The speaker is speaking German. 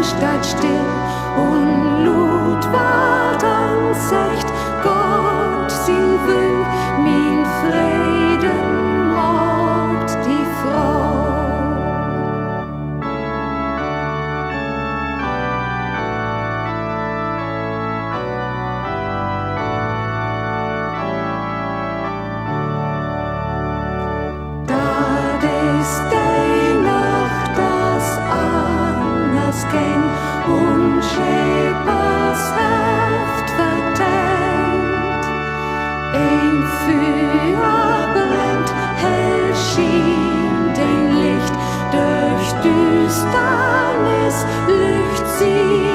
steht still und Lut ward anzeigt, Gott sin Will, min Frieden macht die Frau. Und Schäpers Heft verteilt. Ein Feuer brennt, hell schien den Licht, durch Düsternis lücht sie